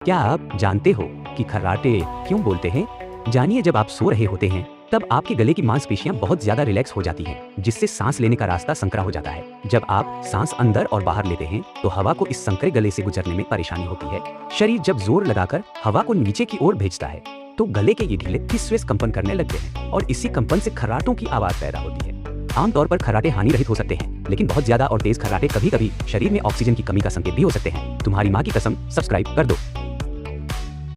क्या आप जानते हो कि खर्राटे क्यों बोलते हैं? जानिए, जब आप सो रहे होते हैं तब आपके गले की मांसपेशियां बहुत ज्यादा रिलैक्स हो जाती हैं, जिससे सांस लेने का रास्ता संकरा हो जाता है। जब आप सांस अंदर और बाहर लेते हैं तो हवा को इस संकरे गले से गुजरने में परेशानी होती है। शरीर जब जोर लगाकर हवा को नीचे की ओर भेजता है तो गले के ये ढीले हिस्से कंपन करने लगते हैं और इसी कंपन से खर्राटों की आवाज पैदा होती है। आमतौर पर खर्राटे हानि रहित हो सकते हैं, लेकिन बहुत ज्यादा और तेज खर्राटे कभी कभी शरीर में ऑक्सीजन की कमी का संकेत भी हो सकते हैं। तुम्हारी माँ की कसम, सब्सक्राइब कर दो।